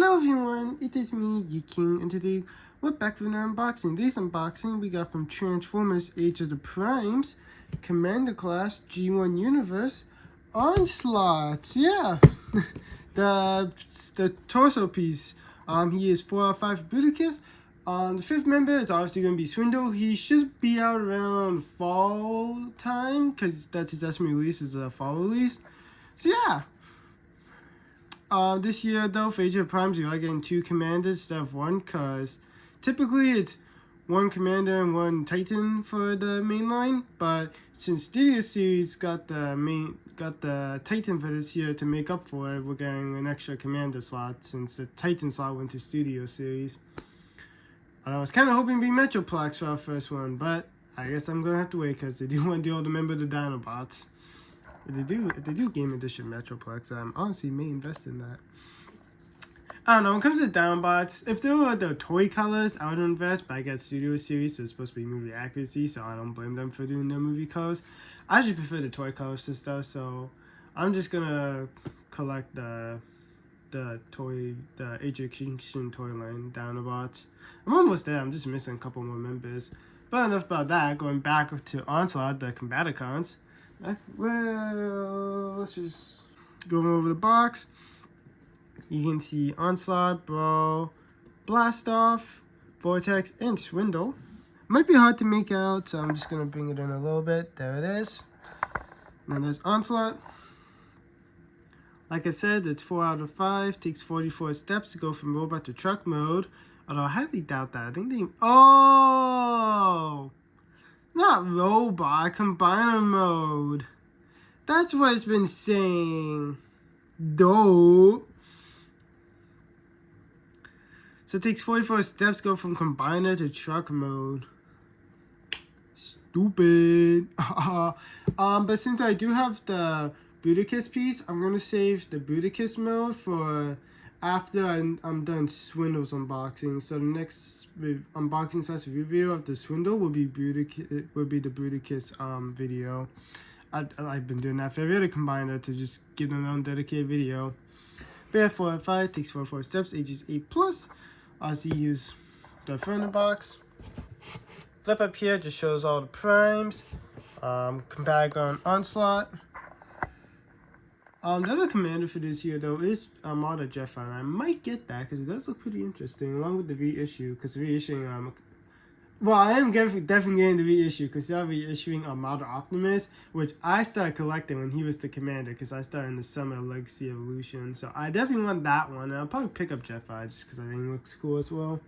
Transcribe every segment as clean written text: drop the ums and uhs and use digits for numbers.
Hello everyone, it is me, King, and today we're back with an unboxing. This unboxing we got from Transformers Age of the Primes, Commander Class, G1 Universe, Onslaught. Yeah, the torso piece. He is 4 out of 5 Bruticus. The 5th member is obviously going to be Swindle. He should be out around fall time, because that's his estimated release, is a fall release. So yeah. This year though, for Age of Primes, you are getting 2 commanders instead of 1, because typically it's 1 commander and 1 titan for the main line, but since Studio Series got the titan for this year to make up for it, we're getting an extra commander slot since the titan slot went to Studio Series. I was kind of hoping to be Metroplex for our first one, but I guess I'm gonna have to wait because they do want to do all the member of the Dinobots. If they do Game Edition Metroplex, honestly may invest in that. I don't know, when it comes to Dinobots, if they were the toy colors, I would invest, but I get Studio Series, so it's supposed to be movie accuracy, so I don't blame them for doing their movie colors. I just prefer the toy colors to stuff, so I'm just gonna collect the Age of Extinction toy line Dinobots. I'm almost there, I'm just missing a couple more members. But enough about that, going back to Onslaught, the Combaticons. Well, let's just go over the box. You can see Onslaught, Brawl, Blastoff, Vortex, and Swindle. Might be hard to make out, so I'm just going to bring it in a little bit. There it is. And then there's Onslaught. Like I said, it's 4 out of 5. Takes 44 steps to go from robot to truck mode. Although I highly doubt that. I think they... Oh! Not robot, combiner mode. That's what it's been saying. Dope. So it takes 44 steps to go from combiner to truck mode. Stupid. But since I do have the Bruticus piece, I'm gonna save the Bruticus mode for after I'm done Swindle's unboxing. So the next unboxing / review video of the Swindle will be the Bruticus video. I've been doing that for every other combiner to just give them their own dedicated video. But yeah, 4 out of 5, takes 44 steps, ages 8+. Also use the front of the box. Flip up here just shows all the primes. Combaticon Onslaught. The other commander for this year though is Armada Jetfire. I might get that because it does look pretty interesting, along with the reissue. Because reissuing, well, I am definitely getting the reissue because they're reissuing Armada Optimus, which I started collecting when he was the commander because I started in the Summer Legacy Evolution. So I definitely want that one, and I'll probably pick up Jetfire just because I think it looks cool as well.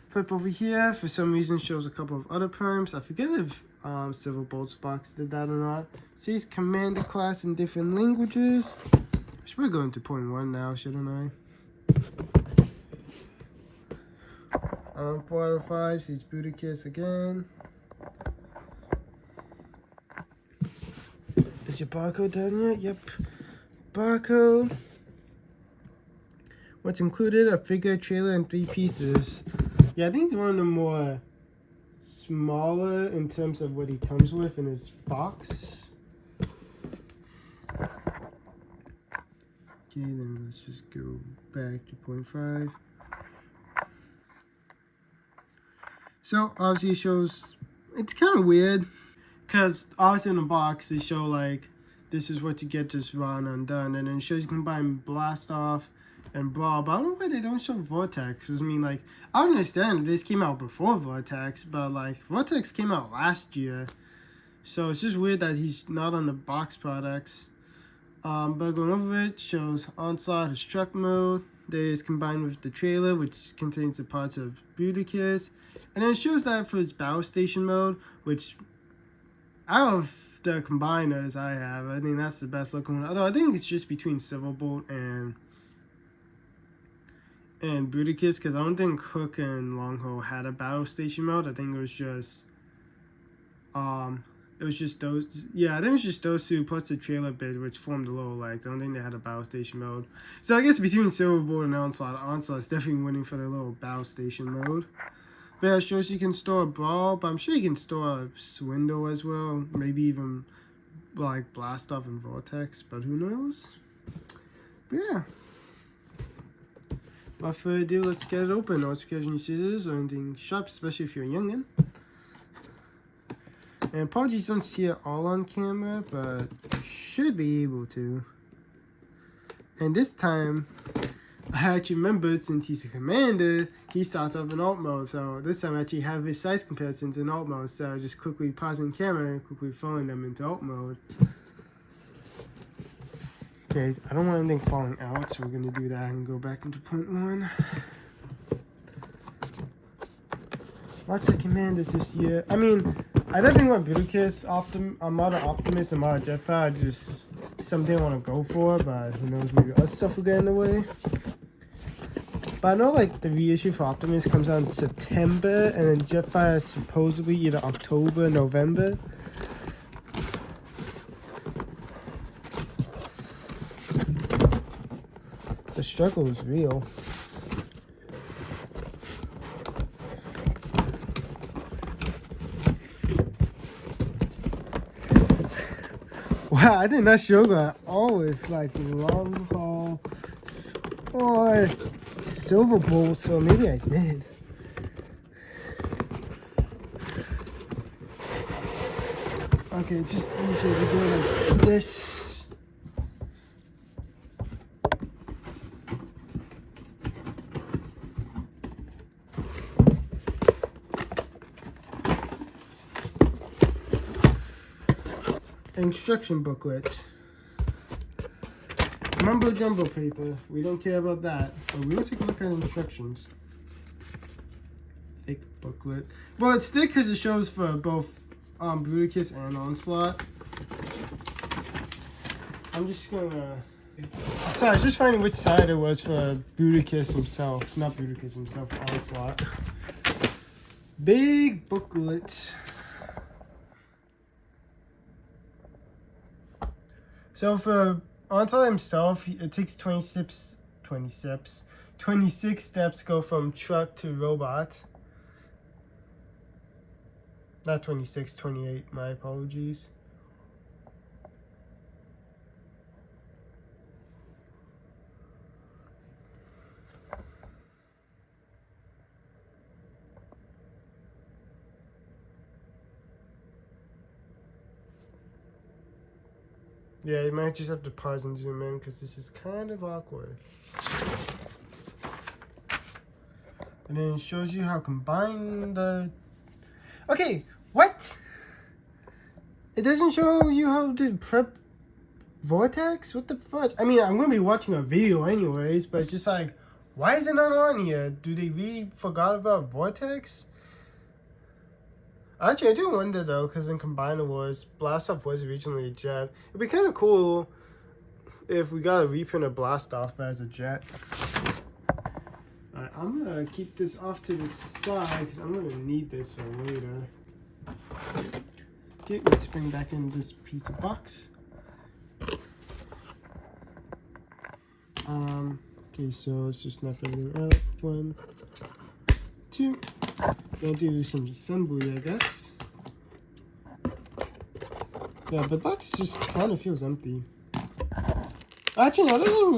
Flip over here, for some reason shows a couple of other primes. I forget if Silverbolt's box did that or not. It says Commander Class in different languages. I should probably go into point 1 now, shouldn't I? 4 out of 5, sees Bruticus again. Is your barcode down yet? Yep. Barcode. What's included? A figure, trailer, and 3 pieces. Yeah, I think one of the more smaller in terms of what he comes with in his box. Okay, then let's just go back to point 5. So obviously it shows, it's kind of weird because obviously in the box they show like this is what you get just raw and undone, and then it shows you can combine Blastoff and Brawl, but I don't know why they don't show Vortex. I mean, like, I understand this came out before Vortex, but like Vortex came out last year, so it's just weird that he's not on the box products. But going over it, shows Onslaught, his truck mode. There is combined with the trailer, which contains the parts of Bruticus. And then it shows that for his battle station mode, which out of the combiners I have, I think that's the best looking one. Although I think it's just between Silverbolt and Bruticus, because I don't think Hook and Longhaul had a battle station mode. I think it was just those. Yeah, I think it was just those 2 plus the trailer bit, which formed the lower legs. I don't think they had a battle station mode. So I guess between Silverbolt and Onslaught's definitely winning for the little battle station mode. But yeah, it shows you can store a Brawl, but I'm sure you can store a Swindle as well. Maybe even like Blastoff and Vortex, but who knows? But yeah. Without further ado, let's get it open. Also, catch any scissors or anything sharp, especially if you're a youngin'. And apologies, don't see it all on camera, but you should be able to. And this time, I actually remembered, since he's a commander, he starts off in alt mode. So this time I actually have his size comparisons in alt mode. So just quickly pausing camera and quickly throwing them into alt mode. Okay, I don't want anything falling out, so we're going to do that and go back into point 1. Lots of commanders this year. I mean, I definitely want Bruticus, Armada Optimus, Armada Jetfire, just something I want to go for, but who knows, maybe other stuff will get in the way. But I know, like, the reissue for Optimus comes out in September, and then Jetfire is supposedly either October, November. The struggle is real. Wow, I did not struggle at all with like long haul or silver bolt, so maybe I did. Okay, it's just easier to do it like this. Instruction booklet. Mumbo jumbo paper. We don't care about that. But we will take a look at instructions. Thick booklet. Well, it's thick because it shows for both Bruticus and Onslaught. I'm just gonna. Sorry, I was just finding which side it was for Bruticus himself. Not Bruticus himself, Onslaught. Big booklet. So for Onslaught himself, it takes 26 steps go from truck to robot. Not 26, 28, my apologies. Yeah, you might just have to pause and zoom in because this is kind of awkward. And then it shows you how combine the... Okay, what? It doesn't show you how to prep Vortex? What the fuck? I mean, I'm going to be watching a video anyways, but it's just like, why is it not on here? Do they really forgot about Vortex? Actually, I do wonder though, because in Combiner Wars, Blastoff was originally a jet. It'd be kind of cool if we got a reprint of Blastoff as a jet. Alright, I'm going to keep this off to the side because I'm going to need this for later. Okay, let's bring back in this piece of box. Okay, so let's just snap everything out. 1, 2. Gonna do some assembly, I guess. Yeah, the box just kind of feels empty. Actually, no, it doesn't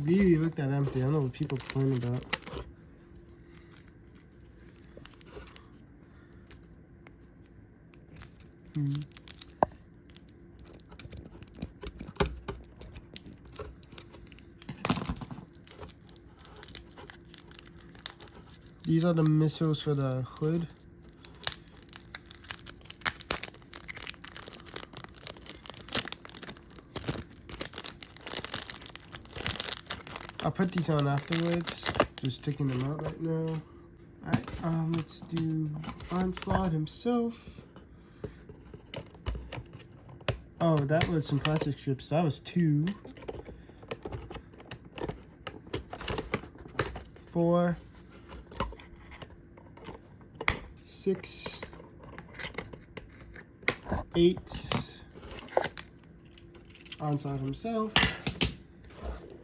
really look that empty. I don't know what people complain about. These are the missiles for the hood. I'll put these on afterwards. Just taking them out right now. Alright, let's do Onslaught himself. Oh, that was some plastic strips. That was 2. 4. 6, 8, Onslaught himself,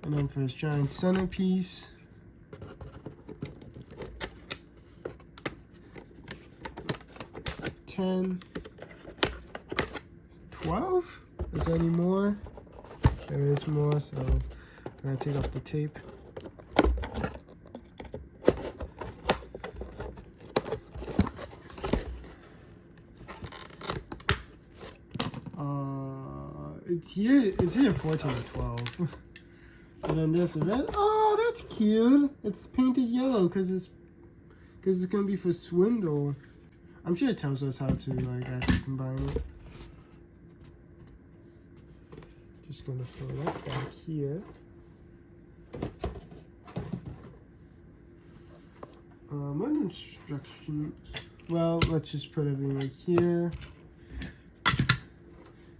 and then for his giant centerpiece, 10, 12. Is there any more? There is more, so I'm gonna take off the tape. It's here 14 or 12. And then this red. Oh, that's cute. It's painted yellow because it's gonna be for Swindle. I'm sure it tells us how to like actually combine it. Just gonna throw that back here. What instructions? Well, let's just put everything right here.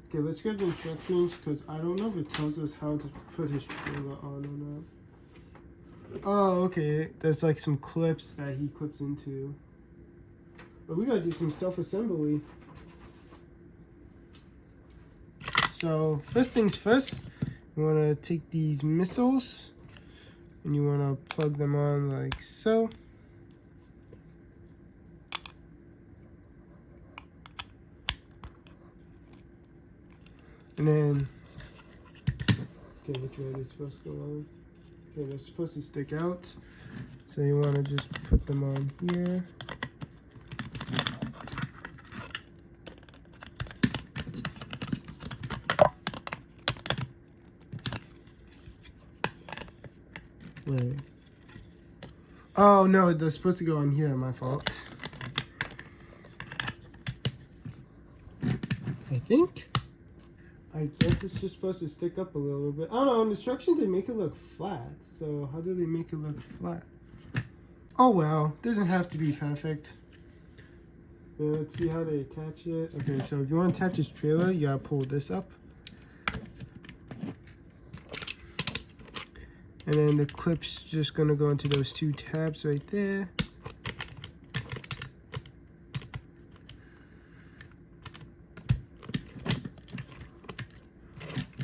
Okay, let's get the instructions because I don't know if it tells us how to put his trailer on or not. Oh, okay. There's like some clips that he clips into. But we gotta do some self-assembly. So, first things first, you wanna take these missiles and you wanna plug them on like so. And then, okay, which way are they supposed to go on? Okay, they're supposed to stick out. So you want to just put them on here. Wait. Oh, no, they're supposed to go on here, my fault. I think. I guess it's just supposed to stick up a little bit. I don't know, in the instructions they make it look flat. So how do they make it look flat? Oh well, doesn't have to be perfect. But let's see how they attach it. Okay, so if you want to attach this trailer, you gotta pull this up. And then the clip's just gonna go into those two tabs right there.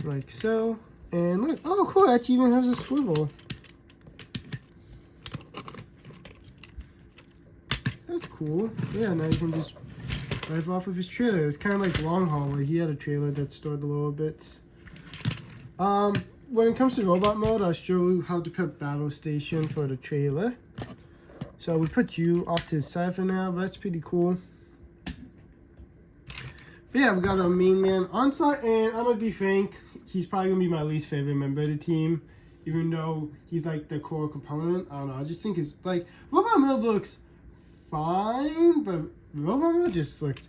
Like so. And look, oh cool, it actually even has a swivel. That's cool. Yeah, now you can just drive off of his trailer. It's kind of like Long Haul, where he had a trailer that stored the lower bits. When it comes to robot mode, I'll show you how to put battle station for the trailer. So we put you off to the side for now, but that's pretty cool. But yeah, we got our main man Onslaught, and I'm gonna be frank, he's probably gonna be my least favorite member of the team, even though he's like the core component. I don't know, I just think it's like robot mode looks fine, but robot mode just looks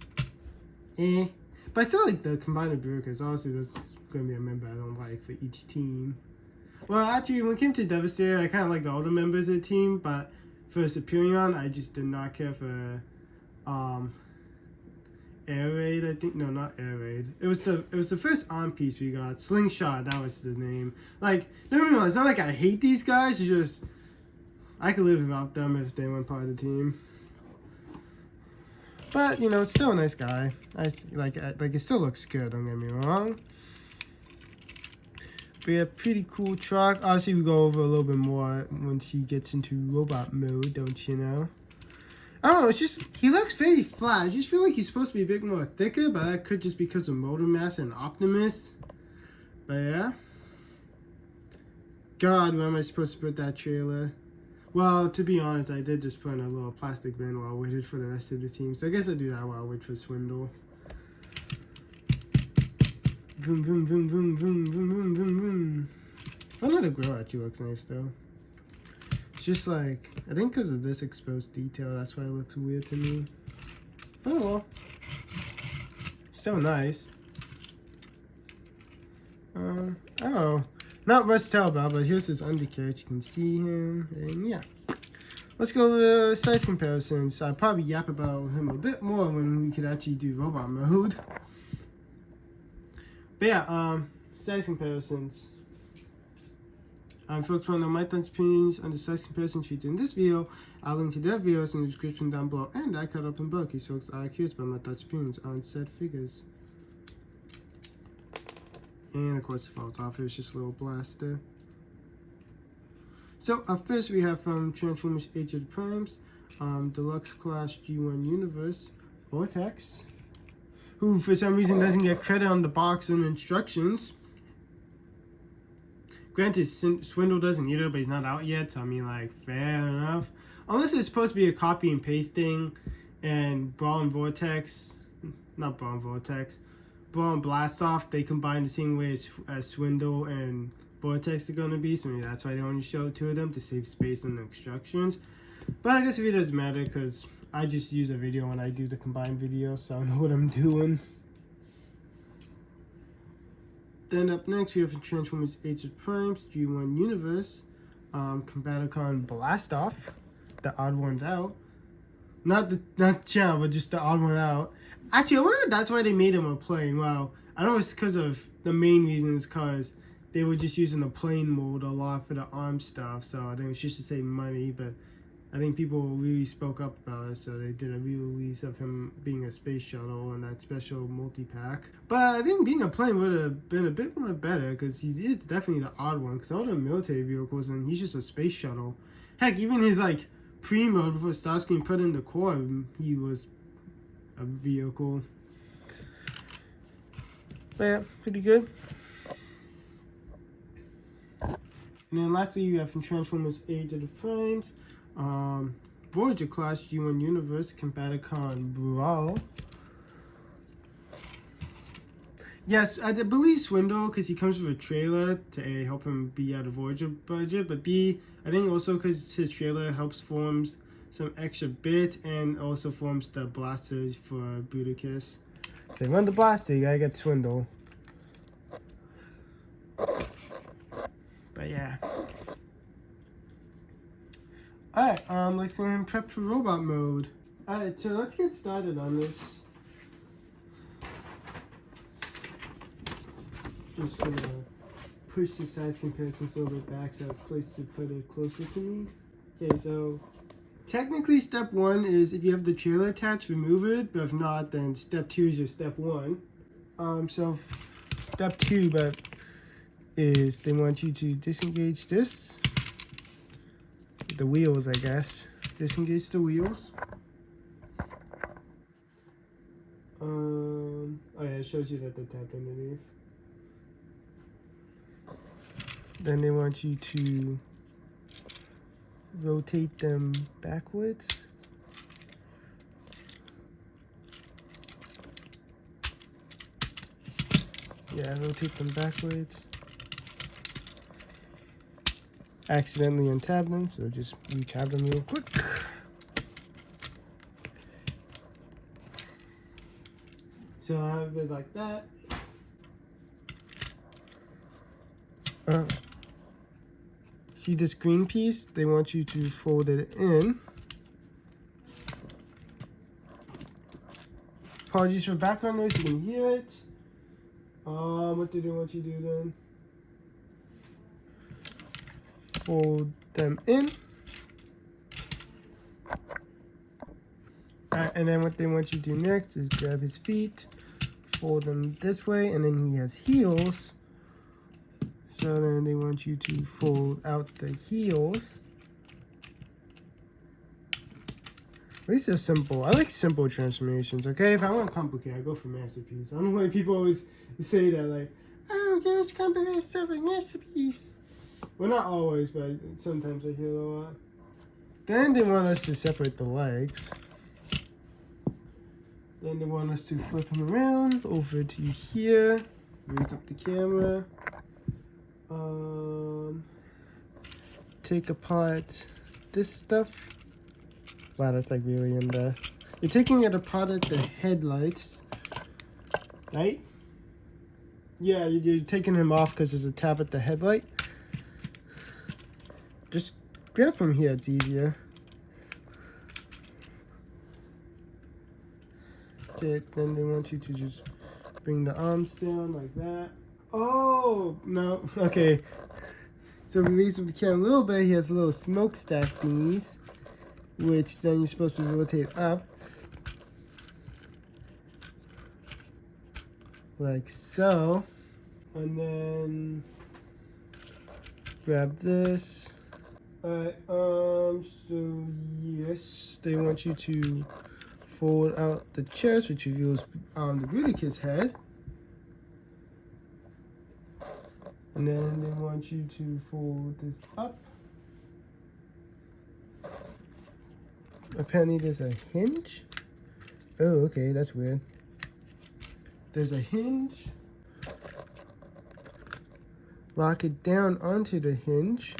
eh. But I still like the combined because honestly that's gonna be a member I don't like for each team. Well, actually, when it came to Devastator, I kind of liked all the members of the team, but for Superion, I just did not care for Air Raid. I think no, not Air Raid. It was the first arm piece we got. Slingshot, that was the name. Like, don't get me wrong, it's not like I hate these guys. It's just I could live without them if they weren't part of the team. But you know, it's still a nice guy. Like it still looks good. Don't get me wrong. But yeah, pretty cool truck. Obviously, we go over a little bit more once he gets into robot mode, don't you know? I don't know, it's just, he looks very flat. I just feel like he's supposed to be a bit more thicker, but that could just be because of Motor Mass and Optimus. But yeah. God, where am I supposed to put that trailer? Well, to be honest, I did just put in a little plastic bin while I waited for the rest of the team. So I guess I'll do that while I wait for Swindle. Vroom, vroom, vroom, vroom, vroom, vroom, vroom, vroom, vroom. Fun of the grill actually looks nice though. It's just like, I think because of this exposed detail, that's why it looks weird to me. Oh well. Still nice. I don't know. Not much to tell about, but here's his undercarriage. You can see him, and yeah. Let's go to size comparisons. I'll probably yap about him a bit more when we could actually do robot mode. But yeah, size comparisons. Folks want to know my thoughts opinions on the size comparison sheet in this video. I'll link to their videos in the description down below, and I cut up in bulk so folks are curious about my thoughts opinions on said figures. And of course, the falls off, it's just a little blaster. So up first we have from Transformers Age of the Primes, Deluxe Class G1 Universe, Vortex, who for some reason doesn't get credit on the box and instructions. Granted, Swindle doesn't either, but he's not out yet, so I mean, like, fair enough. Unless it's supposed to be a copy and pasting, and Brawl and Vortex, not Brawl and Vortex, Blast Off, they combine the same way as Swindle and Vortex are gonna be, so maybe that's why they only show two of them to save space on the instructions. But I guess it doesn't matter because I just use a video when I do the combined video, so I know what I'm doing. Then up next we have Transformers Age of Primes G1 Universe, Combaticon Blast Off, the odd ones out. Not the channel, but just the odd one out. Actually, I wonder if that's why they made him a plane. Wow, I know it's because of the main reason is because they were just using the plane mode a lot for the arm stuff. So I think it was just to save money, but I think people really spoke up about it, so they did a re-release of him being a space shuttle and that special multi-pack. But I think being a plane would have been a bit more better because it's definitely the odd one. Because all the military vehicles and he's just a space shuttle. Heck, even his like pre-mode before Starscream put in the core, he was a vehicle. But yeah, pretty good. And then lastly, you have from Transformers Age of the Primes, Voyager Class G1 Universe Combaticon Brawl. Yes, I believe Swindle because he comes with a trailer to A, help him be out of Voyager budget, but B, I think also because his trailer helps forms some extra bits and also forms the blaster for Bruticus. So you want the blaster, you gotta get Swindle. But yeah. Alright, let's go ahead and prep for robot mode. Alright, so let's get started on this. Just gonna push the size comparisons a little bit back so I have a place to put it closer to me. Okay, so technically step 1 is if you have the trailer attached, remove it, but if not, then step 2 is your step 1. So step 2, but is they want you to disengage this. The wheels, I guess. Disengage the wheels. Oh yeah, it shows you that they tap underneath. Then they want you to rotate them backwards. Yeah, rotate them backwards. Accidentally untab them, so just retab them real quick. So I have it like that. See this green piece? They want you to fold it in. Apologies for background noise, you can hear it. What do they want you to do then? Fold them in. And then what they want you to do next is grab his feet, fold them this way, and then he has heels. So then they want you to fold out the heels. At least they're simple. I like simple transformations, okay? If I want complicated, I go for Masterpiece. I don't know why people always say that, like, oh, give us complicated stuff like Masterpiece. Well, not always, but sometimes I hear it a lot. Then they want us to separate the legs. Then they want us to flip him around over to here. Raise up the camera. Take apart this stuff. Wow, that's like really in there. You're taking it apart at the headlights, right? Yeah, you're taking him off because there's a tab at the headlight. Just grab from here, it's easier. Okay, then they want you to just bring the arms down like that. Oh, no, okay. So we raise up the camera a little bit. He has a little smokestack thingies, which then you're supposed to rotate up. Like so. And then grab this. Alright, so yes, they want you to fold out the chest, which reveals the Bruticus head. And then they want you to fold this up. Apparently there's a hinge. Oh, okay, that's weird. there's a hinge. Lock it down onto the hinge.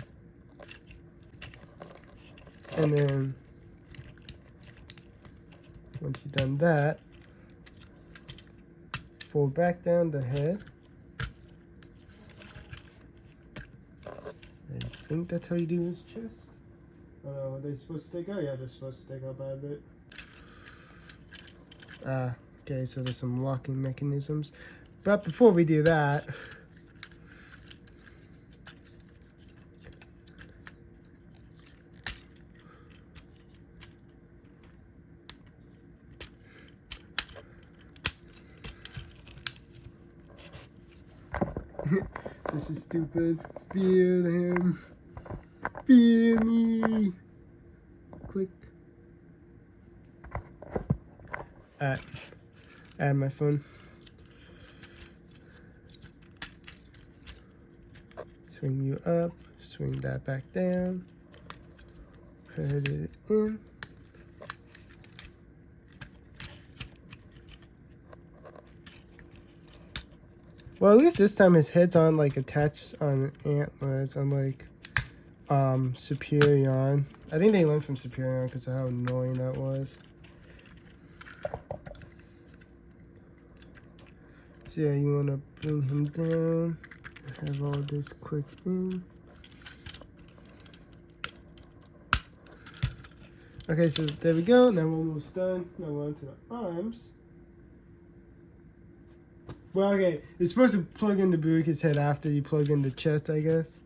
And then once you've done that, fold back down the head. I think that's how you do his chest. Are they supposed to stick out? Yeah, they're supposed to stick out by a bit. Okay, so there's some locking mechanisms. But before we do that, this is stupid. Fear him. Fear me. Click. Add my phone. Swing you up. Swing that back down. Put it in. Well, at least this time his head's on like attached on antlers, unlike Superion. I think they learned from Superion because of how annoying that was. So yeah, you want to bring him down, have all this clicked in. Okay, so there we go. Now we're almost done. Now we're on to the arms. Well, okay, you're supposed to plug in the Burika's head after you plug in the chest, I guess.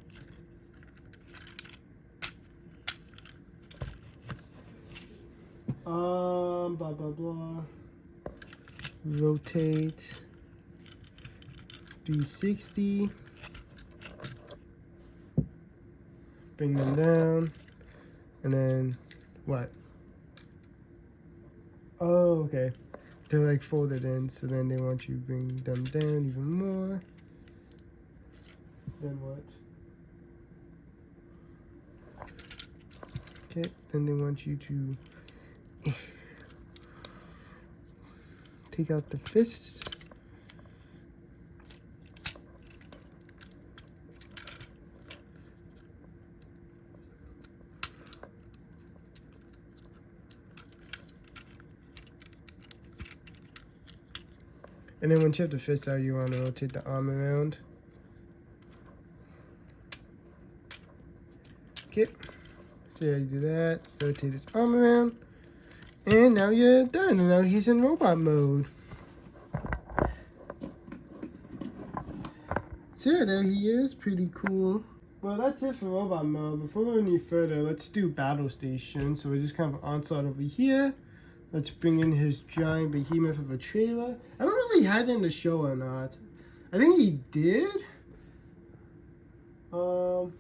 Blah, blah, blah. Rotate. 360. Bring them down. And then, what? Oh, okay. They're like folded in, so then they want you to bring them down even more. Then what? Okay, then they want you to take out the fists. And then once you have the fist out, you want to rotate the arm around. Okay, so yeah, you do that, rotate his arm around, and now you're done. And now he's in robot mode. So yeah, there he is, pretty cool. Well, that's it for robot mode. Before we go any further, let's do battle station. So we're just kind of Onslaught over here. Let's bring in his giant behemoth of a trailer. I don't know if he had it in the show or not. I think he did. What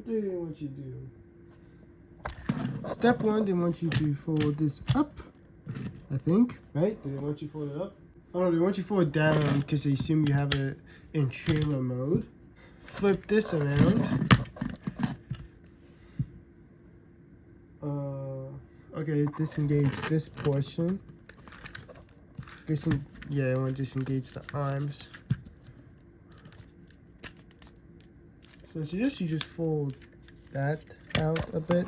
do they want you to do? Step 1, they want you to fold this up, I think, right? Do they want you to fold it up? Oh no, they want you to fold it down because they assume you have it in trailer mode. Flip this around. Okay, disengage this portion. Yeah, I want to disengage the arms. So I suggest you just fold that out a bit.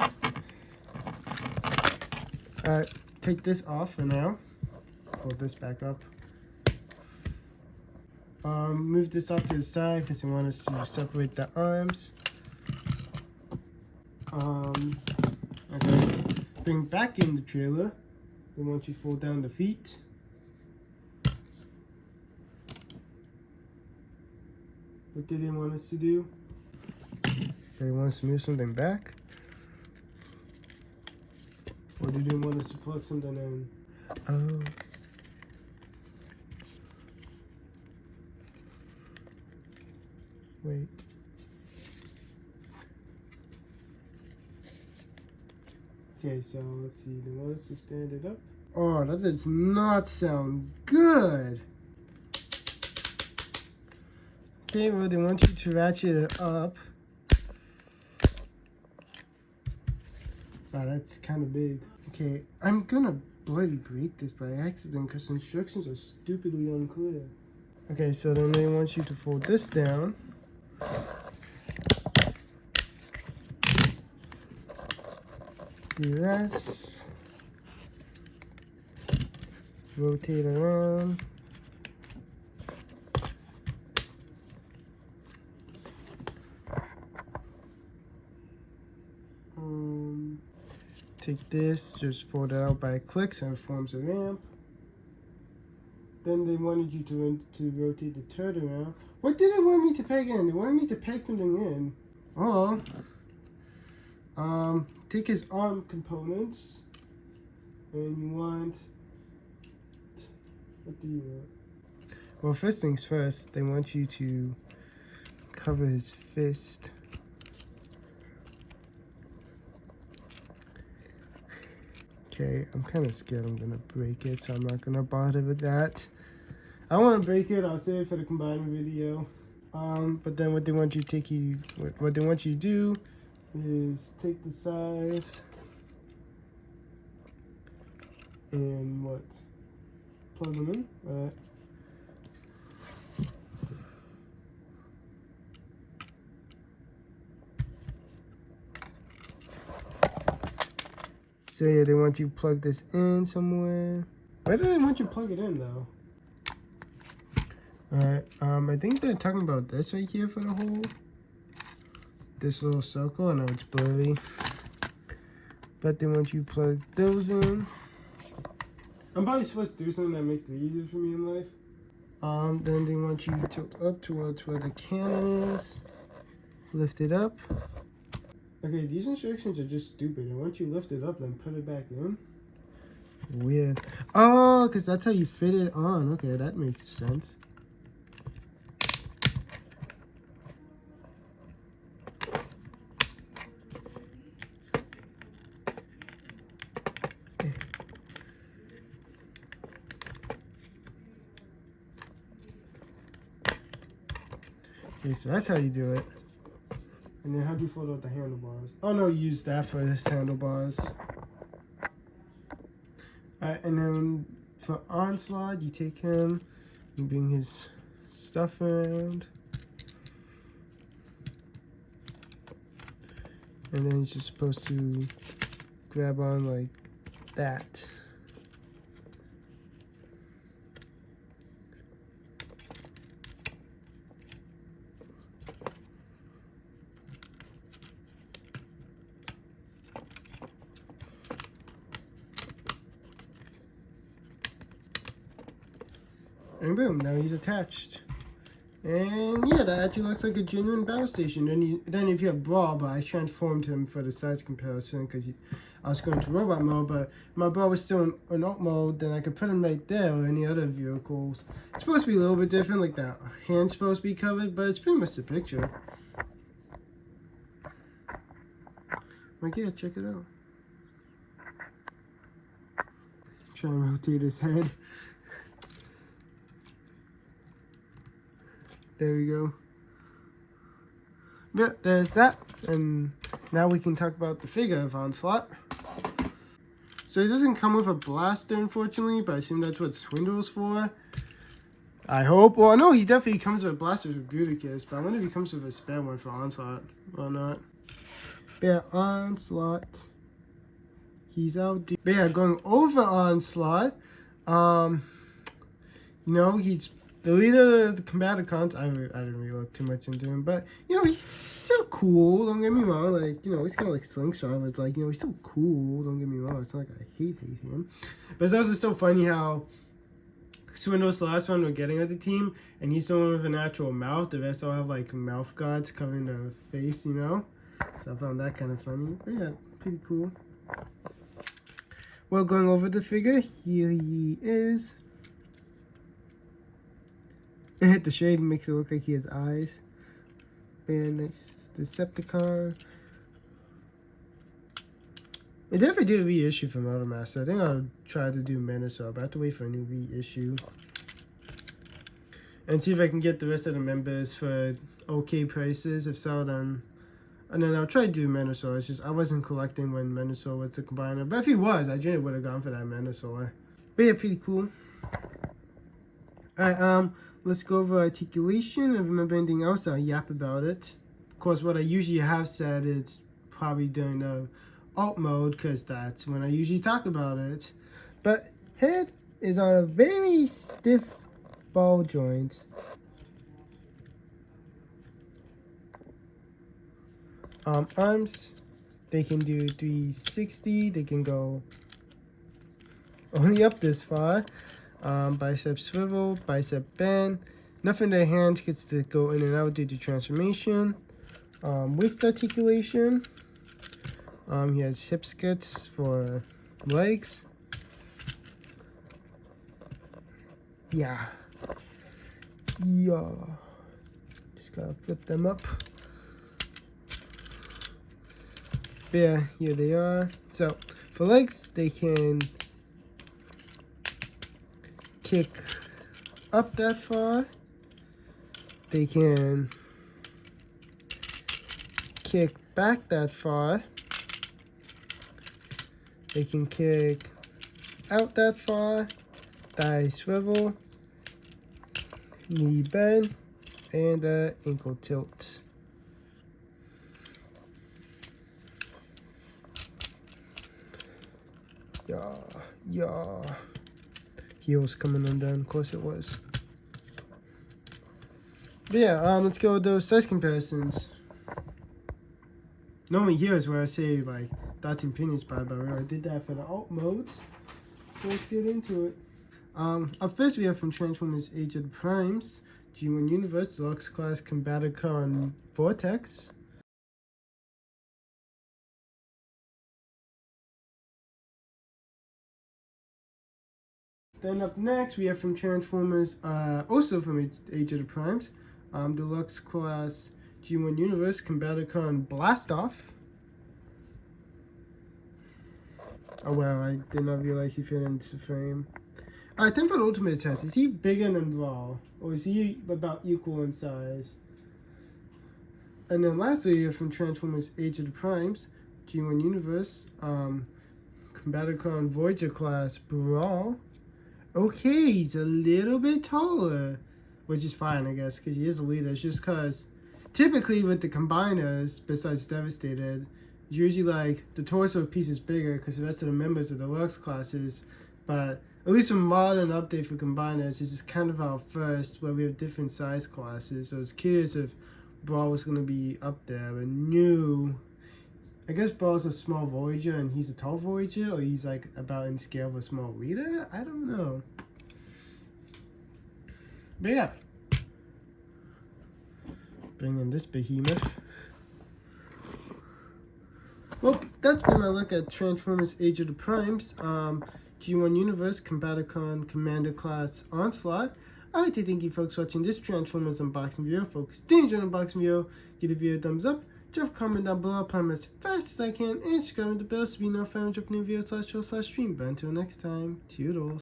Take this off for now. Fold this back up. Move this off to the side because we want us to separate the arms. Okay. Bring back in the trailer. We want you to fold down the feet. What did they want us to do? They want us to move something back? Or did they want us to plug something in? Oh. Wait. Okay, so let's see. They want us to stand it up. Oh, that does not sound good. Okay, well, they want you to ratchet it up. Wow, that's kind of big. Okay, I'm gonna bloody break this by accident because instructions are stupidly unclear. Okay, so then they want you to fold this down. Do this. Rotate around. Take this, just fold it out by clicks and it forms a ramp. Then they wanted you to rotate the turret around. What did they want me to peg in? They wanted me to peg something in. Oh. Take his arm components. And you want... What do you want? Well, first things first, they want you to cover his fist. Okay, I'm kind of scared I'm gonna break it, so I'm not gonna bother with that. I want to break it. I'll save it for the combined video. But then what they want you to what they want you to do is take the sides and what? Plug them in. All right. So yeah, they want you to plug this in somewhere. Where do they want you to plug it in though? Alright, I think they're talking about this right here for the hole. This little circle, I know it's blurry. But they want you to plug those in. I'm probably supposed to do something that makes it easier for me in life. Then they want you to tilt up towards where the cannon is. Lift it up. Okay, these instructions are just stupid. And once you lift it up, then put it back in. Weird. Oh, because that's how you fit it on. Okay, that makes sense. Okay, so that's how you do it. And then how do you fold out the handlebars? Oh no, you use that for his handlebars. Alright, and then for Onslaught, you take him, you bring his stuff around. And then he's just supposed to grab on like that. And boom, now he's attached. And yeah, that actually looks like a genuine battle station. Then if you have Brawl, but I transformed him for the size comparison because I was going to robot mode, but my Brawl was still in alt mode, then I could put him right there or any other vehicles. It's supposed to be a little bit different, like that hand's supposed to be covered, but it's pretty much the picture. Like, yeah, check it out. Try and rotate his head. There we go. But there's that. And now we can talk about the figure of Onslaught. So it doesn't come with a blaster, unfortunately, but I assume that's what Swindle's for. I hope. Well, no, he definitely comes with blasters with Bruticus, but I wonder if he comes with a spare one for Onslaught or not. But yeah, Onslaught. He's out there. But yeah, going over Onslaught. You know, he's the leader of the Combaticons. I didn't really look too much into him, but you know, he's still cool. Don't get me wrong. Like, you know, he's kind of like Slingshot, but it's like, you know, he's still cool. Don't get me wrong. It's not like I hate him, but it's also still funny how Swindle's the last one we're getting at the team, and he's the one with an actual mouth. The rest all have like mouth guards covering their face, you know. So I found that kind of funny. But yeah, pretty cool. Well, going over the figure, here he is. The shade makes it look like he has eyes. Very nice Decepticon. It definitely did a reissue from Automaster. I think I'll try to do Menosaur, but I have to wait for a new reissue. And see if I can get the rest of the members for okay prices. If so, then And then I'll try to do Menosaur. It's just I wasn't collecting when Menosaur was the combiner. But if he was, I generally would have gone for that Menosaur. But yeah, pretty cool. Alright, let's go over articulation. If I remember anything else, I'll yap about it. Of course, what I usually have said is probably during the alt mode, because that's when I usually talk about it. But head is on a very stiff ball joint. Arms, they can do 360. They can go only up this far. Bicep swivel, bicep bend. Nothing in their hands gets to go in and out due to transformation. Waist articulation. He has hip skirts for legs. Yeah. Just gotta flip them up. Yeah, here they are. So for legs, they can kick up that far. They can kick back that far. They can kick out that far. Thigh swivel, knee bend, and ankle tilt. Yeah. Heels coming undone, of course it was. But yeah, let's go with those size comparisons. Normally here is where I say like thoughts and opinions by, but we already did that for the alt modes. So let's get into it. Up first we have from Transformers Age of the Primes, G1 Universe, Deluxe Class Combaticon Vortex. Then up next we have from Transformers, also from Age of the Primes, Deluxe Class G1 Universe Combaticon Blastoff. Oh wow, I did not realize he fit into the frame. Alright, then for the ultimate test, is he bigger than Raw? Or is he about equal in size? And then lastly, we have from Transformers Age of the Primes, G1 Universe, Combaticon Voyager Class Brawl. Okay, he's a little bit taller, which is fine, I guess, because he is a leader. It's just because typically with the combiners, besides Devastated, usually like the torso piece is bigger because the rest of the members of the Deluxe classes. But at least a modern update for combiners, this is kind of our first where we have different size classes. So I was curious if Brawl was going to be up there. But new, I guess Brawl's a small Voyager and he's a tall Voyager, or he's like about in scale of a small leader? I don't know. But yeah. Bring in this behemoth. Well, that's been my look at Transformers Age of the Primes. G1 Universe Combaticon Commander Class Onslaught. I'd like to thank you folks for watching this Transformers unboxing video. Folks, did you enjoy the unboxing video? Give the video a thumbs up. Drop a comment down below. I'll plan as fast as I can. And subscribe to the bell so you know if I drop new videos /show/stream. But until next time, toodles.